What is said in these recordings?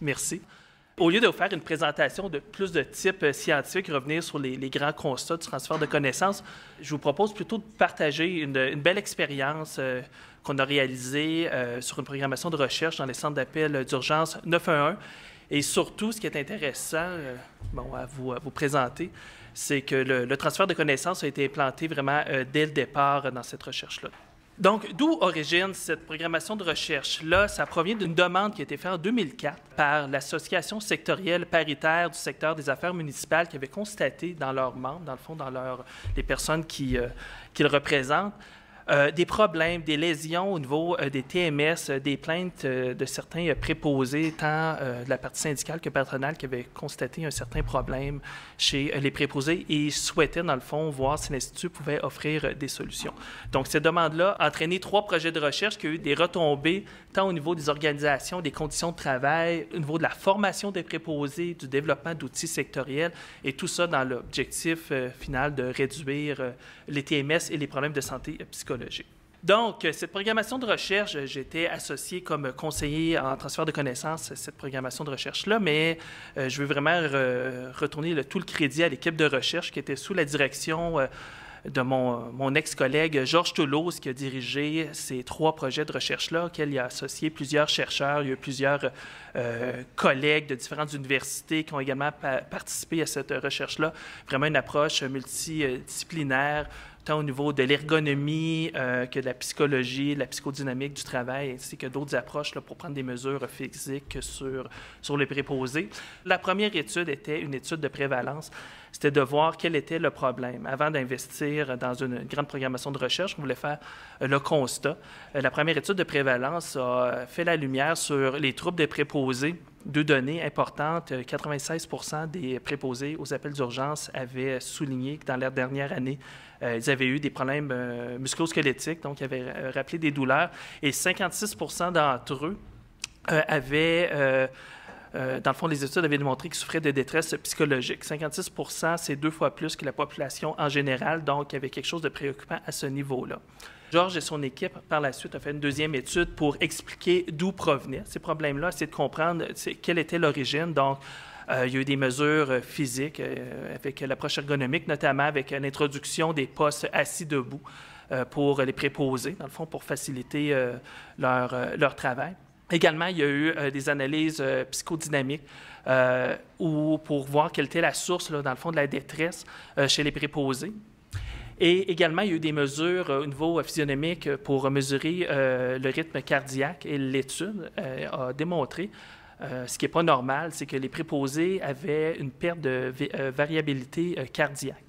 Merci. Au lieu de vous faire une présentation de plus de type scientifique, revenir sur les grands constats du transfert de connaissances, je vous propose plutôt de partager une belle expérience qu'on a réalisée sur une programmation de recherche dans les centres d'appel d'urgence 911. Et surtout, ce qui est intéressant à vous présenter, c'est que le transfert de connaissances a été implanté vraiment dès le départ dans cette recherche-là. Donc, d'où origine cette programmation de recherche-là? Ça provient d'une demande qui a été faite en 2004 par l'Association sectorielle paritaire du secteur des affaires municipales qui avait constaté dans leurs membres, dans le fond, les personnes qu'ils représentent, des problèmes, des lésions au niveau des TMS, des plaintes de certains préposés, tant de la partie syndicale que patronale, qui avaient constaté un certain problème chez les préposés et souhaitaient, dans le fond, voir si l'Institut pouvait offrir des solutions. Donc, cette demande-là a entraîné 3 projets de recherche qui ont eu des retombées, tant au niveau des organisations, des conditions de travail, au niveau de la formation des préposés, du développement d'outils sectoriels, et tout ça dans l'objectif final de réduire les TMS et les problèmes de santé psychologique. Donc, cette programmation de recherche, j'étais associé comme conseiller en transfert de connaissances à cette programmation de recherche-là, mais je veux vraiment retourner tout le crédit à l'équipe de recherche qui était sous la direction de mon ex-collègue Georges Toulouse, qui a dirigé ces 3 projets de recherche-là, auxquels il a associé plusieurs chercheurs. Il y a eu plusieurs collègues de différentes universités qui ont également participé à cette recherche-là. Vraiment une approche multidisciplinaire, tant au niveau de l'ergonomie que de la psychologie, de la psychodynamique du travail, ainsi que d'autres approches là, pour prendre des mesures physiques sur les préposés. La première étude était une étude de prévalence. C'était de voir quel était le problème. Avant d'investir dans une grande programmation de recherche, on voulait faire le constat. La première étude de prévalence a fait la lumière sur les troubles des préposés. 2 données importantes. 96 % des préposés aux appels d'urgence avaient souligné que dans leur dernière année, ils avaient eu des problèmes musculo-squelettiques, donc ils avaient rappelé des douleurs. Et 56 % d'entre eux avaient... dans le fond, les études avaient démontré qu'ils souffraient de détresse psychologique. 56 %, c'est 2 fois plus que la population en général, donc il y avait quelque chose de préoccupant à ce niveau-là. Georges et son équipe, par la suite, ont fait une deuxième étude pour expliquer d'où provenaient ces problèmes-là, essayer de comprendre quelle était l'origine. Donc, il y a eu des mesures physiques avec l'approche ergonomique, notamment avec l'introduction des postes assis-debout pour les préposés, dans le fond, pour faciliter leur travail. Également, il y a eu des analyses psychodynamiques pour voir quelle était la source, là, dans le fond, de la détresse chez les préposés. Et également, il y a eu des mesures au niveau physionomique pour mesurer le rythme cardiaque. Et l'étude a démontré, ce qui n'est pas normal, c'est que les préposés avaient une perte de variabilité cardiaque.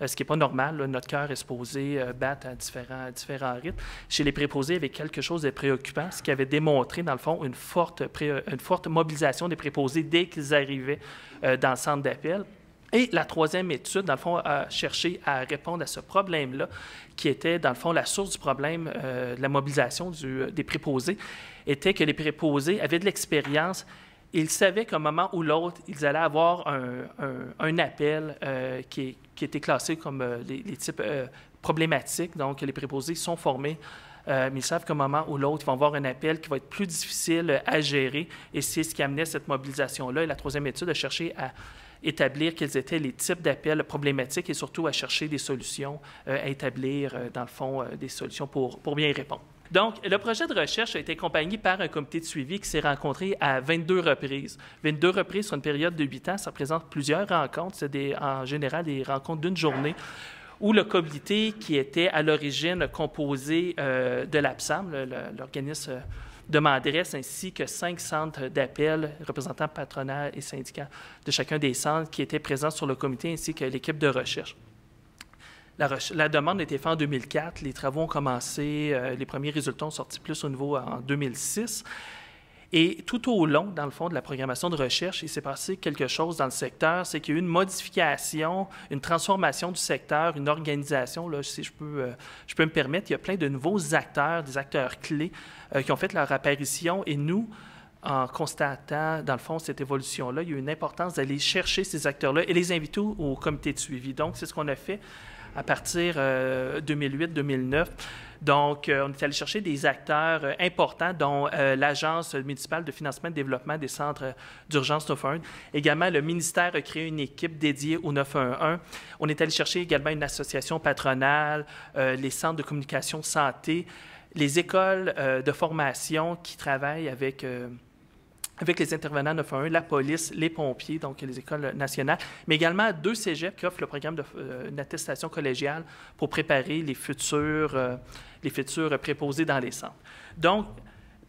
Ce qui n'est pas normal. Là, notre cœur est supposé battre à différents rythmes. Chez les préposés, il y avait quelque chose de préoccupant, ce qui avait démontré, dans le fond, une forte mobilisation des préposés dès qu'ils arrivaient dans le centre d'appel. Et la troisième étude, dans le fond, a cherché à répondre à ce problème-là, qui était, dans le fond, la source du problème de la mobilisation des préposés, était que les préposés avaient de l'expérience. Ils savaient qu'à un moment ou l'autre, ils allaient avoir un appel qui était classé comme les types problématiques. Donc, les préposés sont formés, mais ils savent qu'à un moment ou l'autre, ils vont avoir un appel qui va être plus difficile à gérer. Et c'est ce qui amenait cette mobilisation-là. Et la troisième étude a cherché à établir quels étaient les types d'appels problématiques et surtout à chercher des solutions, à établir, dans le fond, des solutions pour bien y répondre. Donc, le projet de recherche a été accompagné par un comité de suivi qui s'est rencontré à 22 reprises. 22 reprises sur une période de 8 ans, ça représente plusieurs rencontres. C'est en général des rencontres d'une journée où le comité qui était à l'origine composé de l'APSAM, l'organisme demanderesse, ainsi que 5 centres d'appel représentant patronat et syndicats de chacun des centres qui étaient présents sur le comité, ainsi que l'équipe de recherche. La demande a été faite en 2004. Les travaux ont commencé, les premiers résultats ont sorti plus au niveau en 2006. Et tout au long, dans le fond, de la programmation de recherche, il s'est passé quelque chose dans le secteur, c'est qu'il y a eu une modification, une transformation du secteur, une organisation. Là, si je peux me permettre, il y a plein de nouveaux acteurs, des acteurs clés qui ont fait leur apparition. Et nous, en constatant, dans le fond, cette évolution-là, il y a eu une importance d'aller chercher ces acteurs-là et les inviter au comité de suivi. Donc, c'est ce qu'on a fait à partir de 2008-2009. Donc, on est allé chercher des acteurs importants, dont l'Agence municipale de financement et de développement des centres d'urgence 911. Également, le ministère a créé une équipe dédiée au 911. On est allé chercher également une association patronale, les centres de communication santé, les écoles de formation qui travaillent avec les intervenants 911, la police, les pompiers, donc les écoles nationales, mais également 2 cégeps qui offrent le programme d'une attestation collégiale pour préparer les futurs préposés dans les centres. Donc,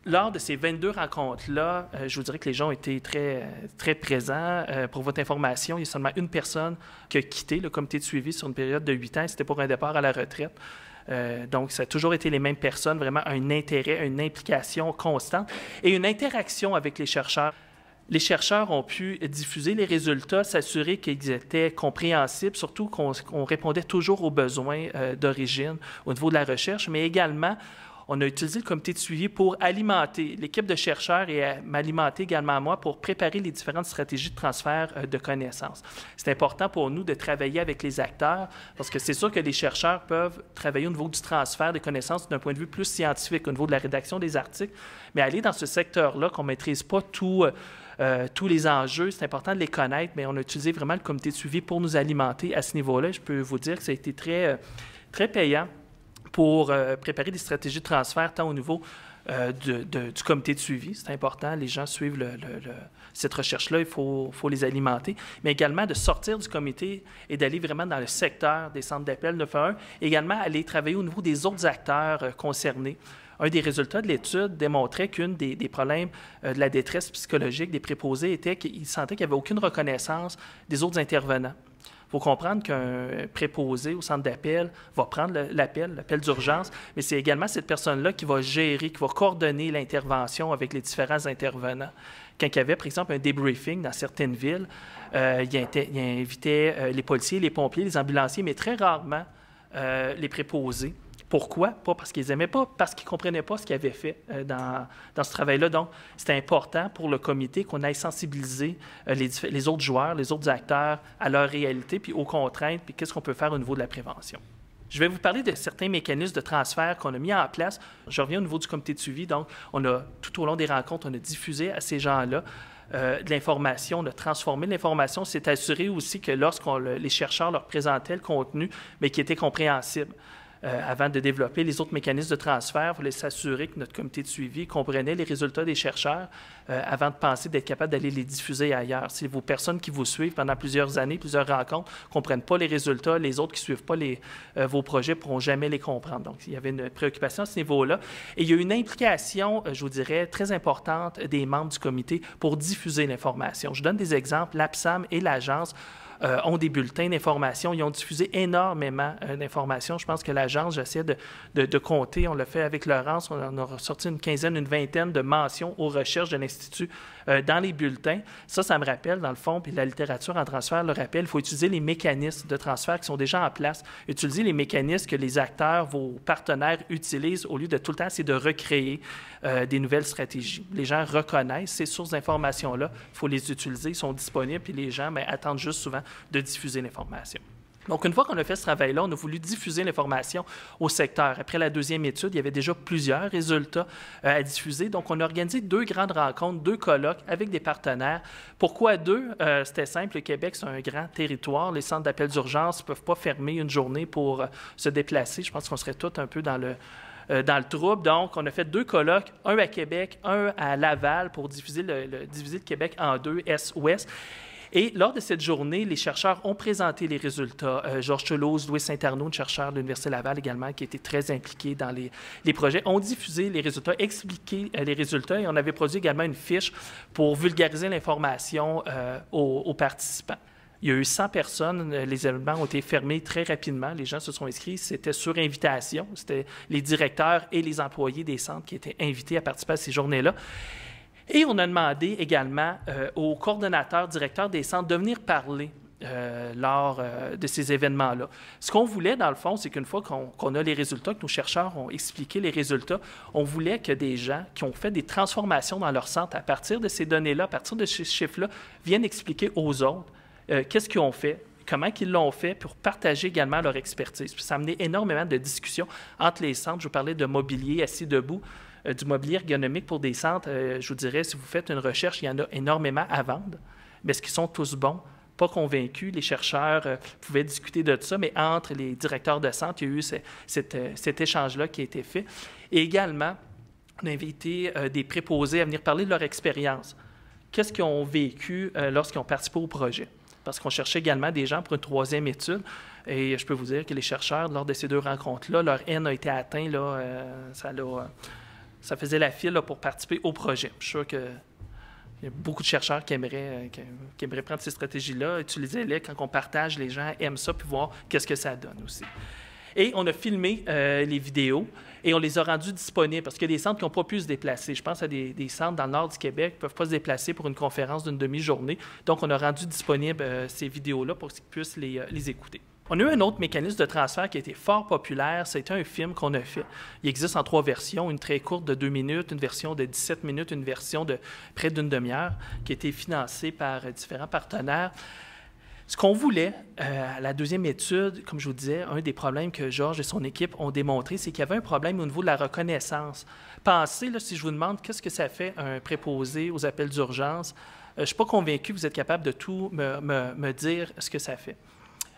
lors de ces 22 rencontres-là, je vous dirais que les gens ont été très, très présents. Pour votre information, il y a seulement une personne qui a quitté le comité de suivi sur une période de 8 ans. C'était pour un départ à la retraite. Donc, ça a toujours été les mêmes personnes, vraiment un intérêt, une implication constante et une interaction avec les chercheurs. Les chercheurs ont pu diffuser les résultats, s'assurer qu'ils étaient compréhensibles, surtout qu'on répondait toujours aux besoins d'origine au niveau de la recherche, mais également, on a utilisé le comité de suivi pour alimenter l'équipe de chercheurs et m'alimenter également moi pour préparer les différentes stratégies de transfert de connaissances. C'est important pour nous de travailler avec les acteurs parce que c'est sûr que les chercheurs peuvent travailler au niveau du transfert de connaissances d'un point de vue plus scientifique, au niveau de la rédaction des articles, mais aller dans ce secteur-là qu'on ne maîtrise pas tous les enjeux, c'est important de les connaître, mais on a utilisé vraiment le comité de suivi pour nous alimenter à ce niveau-là. Je peux vous dire que ça a été très, très payant pour préparer des stratégies de transfert, tant au niveau du comité de suivi. C'est important, les gens suivent cette recherche-là, il faut les alimenter, mais également de sortir du comité et d'aller vraiment dans le secteur des centres d'appel 911, également aller travailler au niveau des autres acteurs concernés. Un des résultats de l'étude démontrait qu'un des problèmes de la détresse psychologique des préposés était qu'ils sentaient qu'il n'y avait aucune reconnaissance des autres intervenants. Il faut comprendre qu'un préposé au centre d'appel va prendre l'appel d'urgence, mais c'est également cette personne-là qui va gérer, qui va coordonner l'intervention avec les différents intervenants. Quand il y avait, par exemple, un débriefing dans certaines villes, il invitait les policiers, les pompiers, les ambulanciers, mais très rarement les préposés. Pourquoi? Pas parce qu'ils n'aimaient pas, parce qu'ils ne comprenaient pas ce qu'ils avaient fait dans ce travail-là. Donc, c'était important pour le comité qu'on aille sensibiliser les autres joueurs, les autres acteurs à leur réalité, puis aux contraintes, puis qu'est-ce qu'on peut faire au niveau de la prévention. Je vais vous parler de certains mécanismes de transfert qu'on a mis en place. Je reviens au niveau du comité de suivi. Donc, tout au long des rencontres, on a diffusé à ces gens-là de l'information, on a transformé l'information. C'est assuré aussi que les chercheurs leur présentaient le contenu, mais qui était compréhensible. Avant de développer les autres mécanismes de transfert, il fallait s'assurer que notre comité de suivi comprenait les résultats des chercheurs avant de penser d'être capable d'aller les diffuser ailleurs. Si vos personnes qui vous suivent pendant plusieurs années, plusieurs rencontres, ne comprennent pas les résultats, les autres qui ne suivent pas vos projets ne pourront jamais les comprendre. Donc, il y avait une préoccupation à ce niveau-là. Et il y a une implication, je vous dirais, très importante des membres du comité pour diffuser l'information. Je donne des exemples. L'APSAM et l'Agence ont des bulletins d'information. Ils ont diffusé énormément d'informations. Je pense que l'agence, j'essaie de compter, on l'a fait avec Laurence, on a ressorti une quinzaine, une vingtaine de mentions aux recherches de l'Institut dans les bulletins. Ça me rappelle, dans le fond, puis la littérature en transfert le rappelle, il faut utiliser les mécanismes de transfert qui sont déjà en place. Utiliser les mécanismes que les acteurs, vos partenaires utilisent au lieu de tout le temps essayer de recréer des nouvelles stratégies. Les gens reconnaissent ces sources d'informations-là, il faut les utiliser, ils sont disponibles, puis les gens attendent juste souvent de diffuser l'information. Donc, une fois qu'on a fait ce travail-là, on a voulu diffuser l'information au secteur. Après la deuxième étude, il y avait déjà plusieurs résultats à diffuser. Donc, on a organisé 2 grandes rencontres, 2 colloques avec des partenaires. Pourquoi 2? C'était simple. Le Québec, c'est un grand territoire. Les centres d'appel d'urgence ne peuvent pas fermer une journée pour se déplacer. Je pense qu'on serait tous un peu dans le trouble. Donc, on a fait 2 colloques, un à Québec, un à Laval pour diviser le Québec en 2, Est-Ouest. Et lors de cette journée, les chercheurs ont présenté les résultats. Georges Toulouse, Louis Saint-Arnaud, chercheur de l'Université Laval également, qui était très impliqué dans les projets, ont diffusé les résultats, expliqué les résultats et on avait produit également une fiche pour vulgariser l'information aux participants. Il y a eu 100 personnes. Les événements ont été fermés très rapidement. Les gens se sont inscrits. C'était sur invitation. C'était les directeurs et les employés des centres qui étaient invités à participer à ces journées-là. Et on a demandé également aux coordonnateurs, directeurs des centres de venir parler lors de ces événements-là. Ce qu'on voulait, dans le fond, c'est qu'une fois qu'on a les résultats, que nos chercheurs ont expliqué les résultats, on voulait que des gens qui ont fait des transformations dans leur centre à partir de ces données-là, à partir de ces chiffres-là, viennent expliquer aux autres qu'est-ce qu'ils ont fait, comment ils l'ont fait, pour partager également leur expertise. Puis ça a amené énormément de discussions entre les centres. Je vous parlais de mobilier assis debout, du mobilier ergonomique pour des centres. Je vous dirais, si vous faites une recherche, il y en a énormément à vendre. Mais est-ce qu'ils sont tous bons? Pas convaincus. Les chercheurs pouvaient discuter de ça, mais entre les directeurs de centre, il y a eu cet échange-là qui a été fait. Et également, on a invité des préposés à venir parler de leur expérience. Qu'est-ce qu'ils ont vécu lorsqu'ils ont participé au projet? Parce qu'on cherchait également des gens pour une troisième étude. Et je peux vous dire que les chercheurs, lors de ces 2 rencontres-là, leur N a été atteint. Là, ça faisait la file là, pour participer au projet. Je suis sûr qu'il y a beaucoup de chercheurs qui aimeraient prendre ces stratégies-là, utiliser-les quand on partage, les gens aiment ça, puis voir qu'est-ce que ça donne aussi. Et on a filmé les vidéos et on les a rendues disponibles parce qu'il y a des centres qui n'ont pas pu se déplacer. Je pense à des centres dans le nord du Québec qui ne peuvent pas se déplacer pour une conférence d'une demi-journée. Donc, on a rendu disponibles ces vidéos-là pour qu'ils puissent les écouter. On a eu un autre mécanisme de transfert qui a été fort populaire. C'était un film qu'on a fait. Il existe en 3 versions, une très courte de 2 minutes, une version de 17 minutes, une version de près d'une demi-heure qui a été financée par différents partenaires. Ce qu'on voulait, à la deuxième étude, comme je vous disais, un des problèmes que Georges et son équipe ont démontré, c'est qu'il y avait un problème au niveau de la reconnaissance. Pensez, là, si je vous demande qu'est-ce que ça fait un préposé aux appels d'urgence, je ne suis pas convaincu que vous êtes capable de tout me dire ce que ça fait.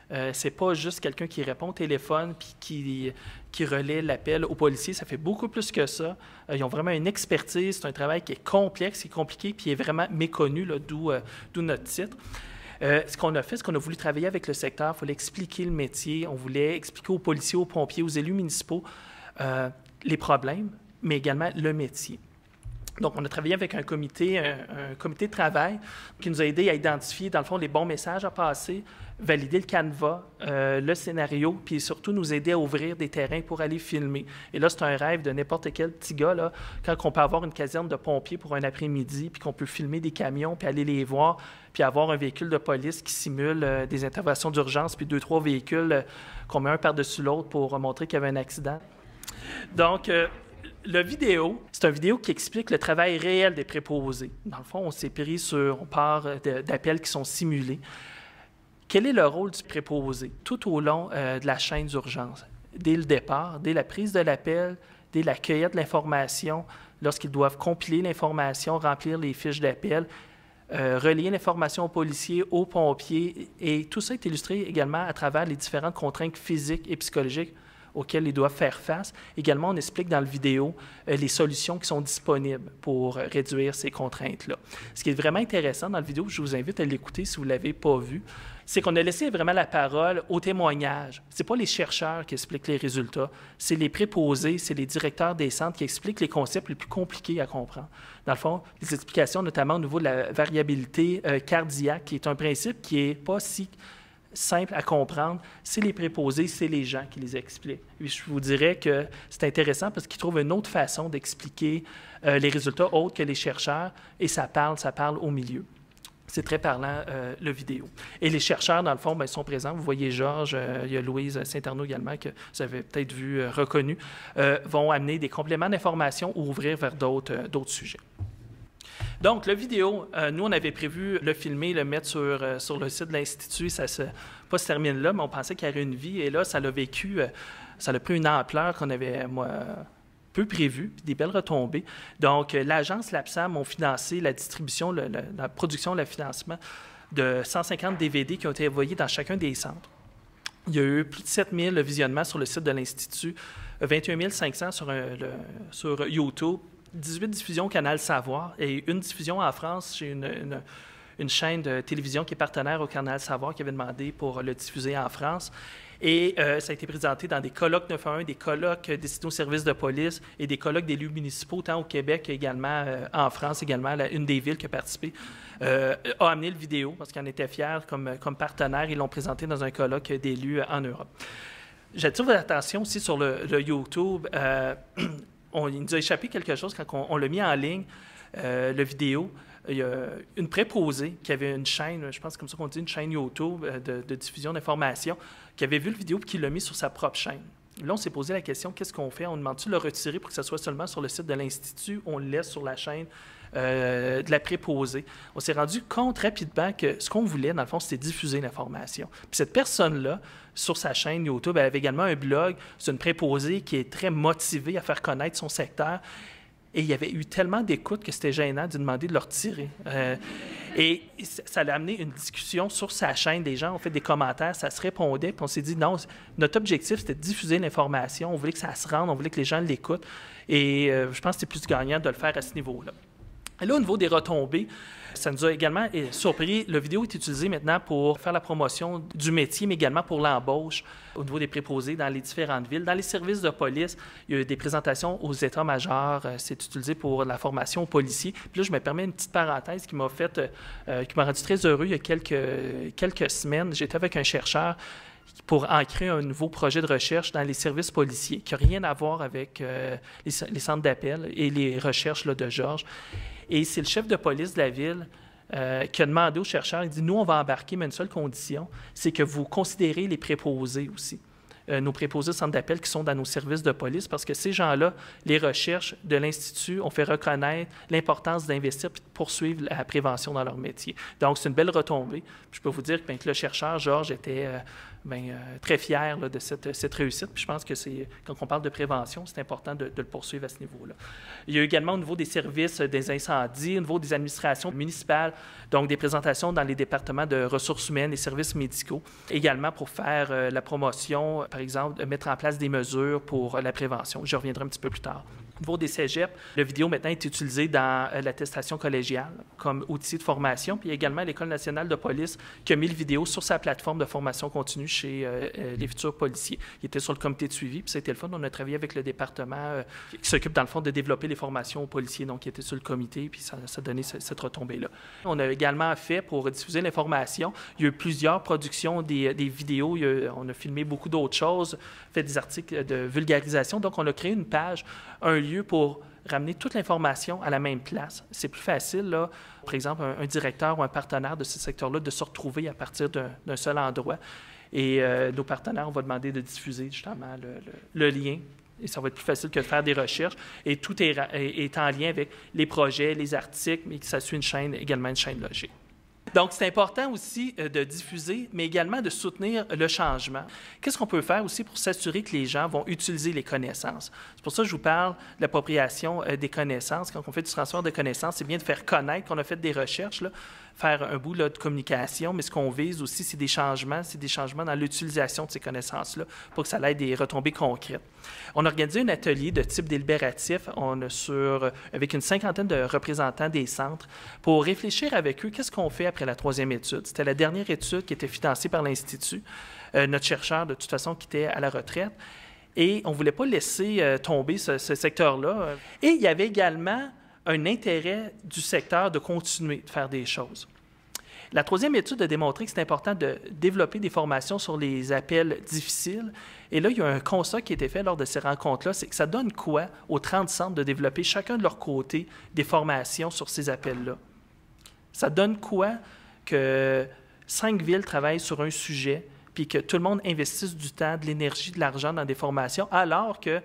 Ce n'est pas juste quelqu'un qui répond au téléphone puis qui relaie l'appel aux policiers. Ça fait beaucoup plus que ça. Ils ont vraiment une expertise. C'est un travail qui est complexe, qui est compliqué, puis qui est vraiment méconnu, d'où notre titre. Ce qu'on a fait, c'est qu'on a voulu travailler avec le secteur. Il fallait expliquer le métier. On voulait expliquer aux policiers, aux pompiers, aux élus municipaux les problèmes, mais également le métier. Donc, on a travaillé avec un comité de travail qui nous a aidés à identifier, dans le fond, les bons messages à passer, valider le canevas, le scénario, puis surtout nous aider à ouvrir des terrains pour aller filmer. Et là, c'est un rêve de n'importe quel petit gars, là, quand on peut avoir une caserne de pompiers pour un après-midi, puis qu'on peut filmer des camions, puis aller les voir, puis avoir un véhicule de police qui simule des interventions d'urgence, puis 2-3 véhicules qu'on met un par-dessus l'autre pour montrer qu'il y avait un accident. Donc, la vidéo, c'est une vidéo qui explique le travail réel des préposés. Dans le fond, on part d'appels qui sont simulés. Quel est le rôle du préposé tout au long de la chaîne d'urgence? Dès le départ, dès la prise de l'appel, dès la cueillette de l'information, lorsqu'ils doivent compiler l'information, remplir les fiches d'appel, relayer l'information aux policiers, aux pompiers, et tout ça est illustré également à travers les différentes contraintes physiques et psychologiques auxquelles ils doivent faire face. Également, on explique dans la vidéo les solutions qui sont disponibles pour réduire ces contraintes-là. Ce qui est vraiment intéressant dans la vidéo, je vous invite à l'écouter si vous ne l'avez pas vu, c'est qu'on a laissé vraiment la parole au témoignage. Ce n'est pas les chercheurs qui expliquent les résultats, c'est les préposés, c'est les directeurs des centres qui expliquent les concepts les plus compliqués à comprendre. Dans le fond, les explications notamment au niveau de la variabilité cardiaque, qui est un principe qui n'est pas si simple à comprendre, c'est les préposés, c'est les gens qui les expliquent. Et je vous dirais que c'est intéressant parce qu'ils trouvent une autre façon d'expliquer les résultats autres que les chercheurs, et ça parle au milieu. C'est très parlant, le vidéo. Et les chercheurs, dans le fond, bien, sont présents. Vous voyez Georges, il y a Louise Saint-Arnaud également, que vous avez peut-être vu, reconnu, vont amener des compléments d'information ou ouvrir vers d'autres sujets. Donc, la vidéo, nous, on avait prévu le filmer, le mettre sur le site de l'Institut. Ça se termine là, mais on pensait qu'il y aurait une vie. Et là, ça a pris une ampleur qu'on avait, peu prévue, puis des belles retombées. Donc, l'agence Lapsam ont financé la distribution, la production, le financement de 150 DVD qui ont été envoyés dans chacun des centres. Il y a eu plus de 7000 visionnements sur le site de l'Institut, 21 500 sur YouTube, 18 diffusions au Canal Savoir et une diffusion en France chez une chaîne de télévision qui est partenaire au Canal Savoir qui avait demandé pour le diffuser en France. Et ça a été présenté dans des colloques 911, des colloques destinés aux services de police et des colloques d'élus municipaux, tant au Québec qu'également en France, également une des villes qui a participé, a amené le vidéo parce qu'on était fiers comme partenaire. Ils l'ont présenté dans un colloque d'élus en Europe. J'attire votre attention aussi sur le YouTube. Il nous a échappé quelque chose quand on l'a mis en ligne, le vidéo. Il y a une préposée qui avait une chaîne, je pense comme ça qu'on dit, une chaîne YouTube de diffusion d'informations, qui avait vu le vidéo et qui l'a mis sur sa propre chaîne. Là, on s'est posé la question, qu'est-ce qu'on fait? On demande-tu de le retirer pour que ce soit seulement sur le site de l'Institut? On le laisse sur la chaîne de la préposée. On s'est rendu compte rapidement que ce qu'on voulait, dans le fond, c'était diffuser l'information. Puis cette personne-là, sur sa chaîne YouTube, elle avait également un blog. C'est une préposée qui est très motivée à faire connaître son secteur. Et il y avait eu tellement d'écoutes que c'était gênant de demander de le retirer. Et ça a amené une discussion sur sa chaîne. Des gens ont fait des commentaires, ça se répondait. Puis on s'est dit, non, notre objectif, c'était de diffuser l'information. On voulait que ça se rende, on voulait que les gens l'écoutent. Et je pense que c'était plus gagnant de le faire à ce niveau-là. Et là, au niveau des retombées, ça nous a également surpris. La vidéo est utilisée maintenant pour faire la promotion du métier, mais également pour l'embauche au niveau des préposés dans les différentes villes. Dans les services de police, il y a eu des présentations aux états-majors. C'est utilisé pour la formation aux policiers. Puis là, je me permets une petite parenthèse qui m'a rendu très heureux il y a quelques semaines. J'étais avec un chercheur pour ancrer un nouveau projet de recherche dans les services policiers qui n'a rien à voir avec les centres d'appel et les recherches là, de Georges. Et c'est le chef de police de la ville qui a demandé aux chercheurs, il dit, nous, on va embarquer, mais une seule condition, c'est que vous considérez les préposés aussi. Nos préposés au centre d'appel qui sont dans nos services de police, parce que ces gens-là, les recherches de l'Institut ont fait reconnaître l'importance d'investir et de poursuivre la prévention dans leur métier. Donc, c'est une belle retombée. Puis je peux vous dire que le chercheur, Georges, était très fier là, de cette réussite. Puis je pense que quand on parle de prévention, c'est important de le poursuivre à ce niveau-là. Il y a également au niveau des services des incendies, au niveau des administrations municipales, donc des présentations dans les départements de ressources humaines et services médicaux. Également pour faire la promotion, par exemple, mettre en place des mesures pour la prévention. Je reviendrai un petit peu plus tard. Au niveau des cégeps, la vidéo maintenant est utilisée dans l'attestation collégiale comme outil de formation. Puis il y a également l'École nationale de police qui a mis le vidéo sur sa plateforme de formation continue chez les futurs policiers. Il était sur le comité de suivi, puis c'était le fun. On a travaillé avec le département qui s'occupe, dans le fond, de développer les formations aux policiers, donc qui était sur le comité, puis ça a donné cette retombée-là. On a également fait, pour diffuser l'information, il y a eu plusieurs productions des vidéos. On a filmé beaucoup d'autres choses, fait des articles de vulgarisation. Donc, on a créé une page, un lieu pour ramener toute l'information à la même place. C'est plus facile, là, par exemple, un directeur ou un partenaire de ce secteur-là de se retrouver à partir d'un seul endroit. Et nos partenaires, on va demander de diffuser justement le lien. Et ça va être plus facile que de faire des recherches. Et tout est en lien avec les projets, les articles, mais que ça suit également une chaîne logique. Donc, c'est important aussi de diffuser, mais également de soutenir le changement. Qu'est-ce qu'on peut faire aussi pour s'assurer que les gens vont utiliser les connaissances? C'est pour ça que je vous parle de l'appropriation des connaissances. Quand on fait du transfert de connaissances, c'est bien de faire connaître qu'on a fait des recherches, là, faire un bout là, de communication, mais ce qu'on vise aussi, c'est des changements dans l'utilisation de ces connaissances-là pour que ça ait des retombées concrètes. On a organisé un atelier de type délibératif avec une cinquantaine de représentants des centres pour réfléchir avec eux qu'est-ce qu'on fait après la troisième étude. C'était la dernière étude qui était financée par l'Institut. Notre chercheur, de toute façon, quittait à la retraite. Et on ne voulait pas laisser tomber ce secteur-là. Et il y avait également un intérêt du secteur de continuer de faire des choses. La troisième étude a démontré que c'est important de développer des formations sur les appels difficiles. Et là, il y a un constat qui a été fait lors de ces rencontres-là, c'est que ça donne quoi aux 30 centres de développer chacun de leur côté des formations sur ces appels-là? Ça donne quoi que 5 villes travaillent sur un sujet puis que tout le monde investisse du temps, de l'énergie, de l'argent dans des formations, alors que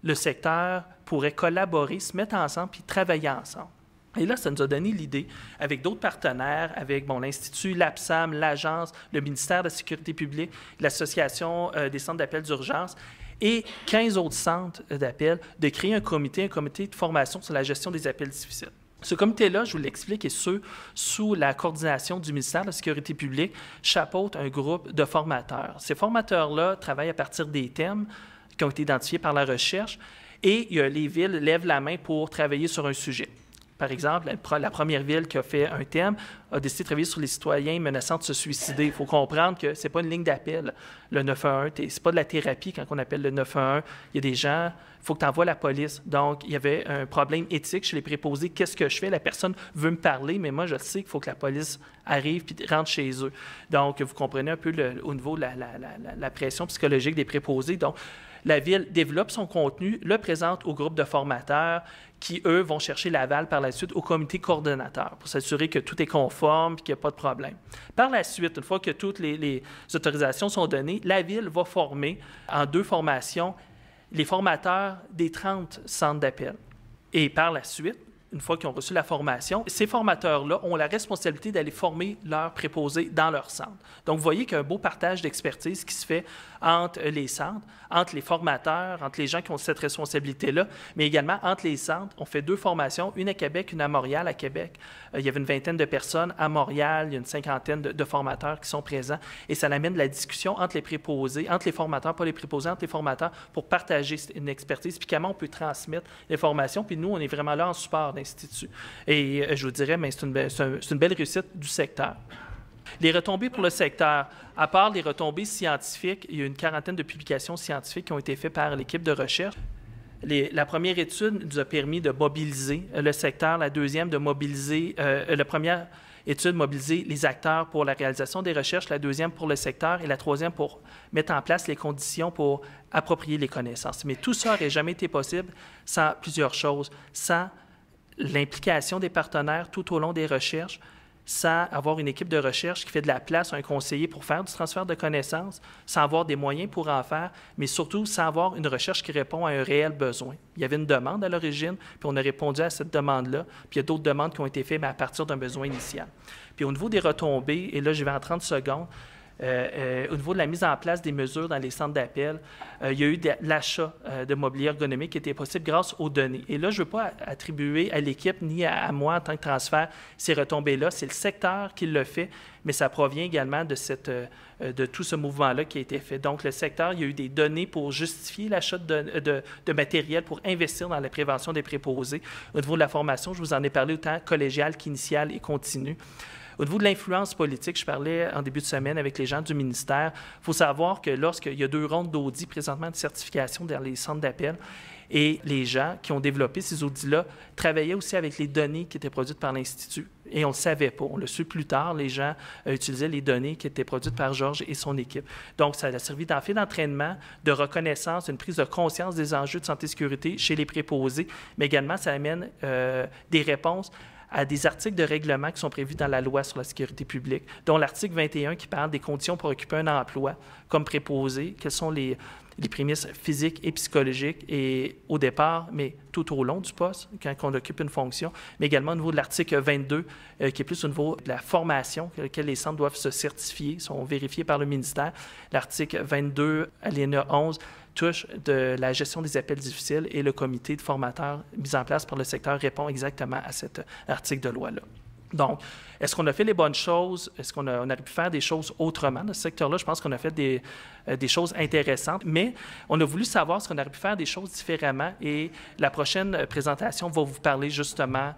le secteur pourrait collaborer, se mettre ensemble puis travailler ensemble. Et là, ça nous a donné l'idée, avec d'autres partenaires, avec l'Institut, l'APSAM, l'Agence, le ministère de la Sécurité publique, l'Association des centres d'appel d'urgence et 15 autres centres d'appel, de créer un comité de formation sur la gestion des appels difficiles. Ce comité-là, je vous l'explique, est sous la coordination du ministère de la Sécurité publique, chapeaute un groupe de formateurs. Ces formateurs-là travaillent à partir des thèmes qui ont été identifiés par la recherche et les villes lèvent la main pour travailler sur un sujet. Par exemple, la première ville qui a fait un thème a décidé de travailler sur les citoyens menaçant de se suicider. Il faut comprendre que ce n'est pas une ligne d'appel, le 911. Ce n'est pas de la thérapie quand on appelle le 911. Il y a des gens, il faut que tu envoies la police. Donc, il y avait un problème éthique chez les préposés. Qu'est-ce que je fais? La personne veut me parler, mais moi, je sais qu'il faut que la police arrive et rentre chez eux. Donc, vous comprenez un peu au niveau de la pression psychologique des préposés. Donc, La Ville développe son contenu, le présente au groupe de formateurs qui, eux, vont chercher l'aval par la suite au comité coordonnateur pour s'assurer que tout est conforme et qu'il n'y a pas de problème. Par la suite, une fois que toutes les autorisations sont données, la Ville va former en 2 formations les formateurs des 30 centres d'appel. Et par la suite, une fois qu'ils ont reçu la formation, ces formateurs-là ont la responsabilité d'aller former leurs préposés dans leur centre. Donc, vous voyez qu'il y a un beau partage d'expertise qui se fait entre les centres, entre les formateurs, entre les gens qui ont cette responsabilité-là, mais également entre les centres. On fait 2 formations, une à Québec, une à Montréal. À Québec, il y avait une 20aine de personnes. À Montréal, il y a une 50aine de formateurs qui sont présents. Et ça amène de la discussion entre les préposés, entre les formateurs, pas les préposés, entre les formateurs, pour partager une expertise, puis comment on peut transmettre l'information. Puis nous, on est vraiment là en support d'Institut. Et je vous dirais, c'est une belle réussite du secteur. Les retombées pour le secteur, à part les retombées scientifiques, il y a une 40aine de publications scientifiques qui ont été faites par l'équipe de recherche. La première étude nous a permis de mobiliser le secteur, la deuxième de mobiliser, la première étude mobiliser les acteurs pour la réalisation des recherches, la deuxième pour le secteur et la troisième pour mettre en place les conditions pour approprier les connaissances. Mais tout ça n'aurait jamais été possible sans plusieurs choses, sans l'implication des partenaires tout au long des recherches, sans avoir une équipe de recherche qui fait de la place à un conseiller pour faire du transfert de connaissances, sans avoir des moyens pour en faire, mais surtout sans avoir une recherche qui répond à un réel besoin. Il y avait une demande à l'origine, puis on a répondu à cette demande-là, puis il y a d'autres demandes qui ont été faites, mais à partir d'un besoin initial. Puis au niveau des retombées, et là je vais en 30 secondes, au niveau de la mise en place des mesures dans les centres d'appel, il y a eu l'achat de mobilier ergonomique qui était possible grâce aux données. Et là, je ne veux pas attribuer à l'équipe ni à moi en tant que transfert ces retombées-là. C'est le secteur qui le fait, mais ça provient également de tout ce mouvement-là qui a été fait. Donc, le secteur, il y a eu des données pour justifier l'achat de matériel pour investir dans la prévention des préposés. Au niveau de la formation, je vous en ai parlé autant collégiale qu'initiale et continue. Au niveau de l'influence politique, je parlais en début de semaine avec les gens du ministère. Il faut savoir que lorsqu'il y a 2 rondes d'audits présentement de certification dans les centres d'appel, et les gens qui ont développé ces audits-là travaillaient aussi avec les données qui étaient produites par l'Institut. Et on ne le savait pas. On le su plus tard. Les gens utilisaient les données qui étaient produites par Georges et son équipe. Donc, ça a servi d'entraînement, de reconnaissance, une prise de conscience des enjeux de santé et sécurité chez les préposés, mais également, ça amène des réponses à des articles de règlement qui sont prévus dans la loi sur la sécurité publique, dont l'article 21 qui parle des conditions pour occuper un emploi comme préposé, quelles sont les prémices physiques et psychologiques et au départ, mais tout au long du poste, quand on occupe une fonction, mais également au niveau de l'article 22, qui est plus au niveau de la formation, laquelle les centres doivent se certifier, sont vérifiés par le ministère. L'article 22, alinéa 11, touche de la gestion des appels difficiles et le comité de formateurs mis en place par le secteur répond exactement à cet article de loi-là. Donc, est-ce qu'on a fait les bonnes choses? Est-ce qu'on aurait pu faire des choses autrement? Dans ce secteur-là, je pense qu'on a fait des choses intéressantes, mais on a voulu savoir si on aurait pu faire des choses différemment et la prochaine présentation va vous parler justement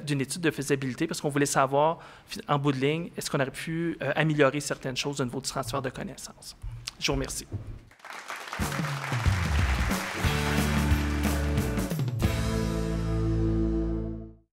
d'une étude de faisabilité parce qu'on voulait savoir, en bout de ligne, est-ce qu'on aurait pu améliorer certaines choses au niveau du transfert de connaissances. Je vous remercie.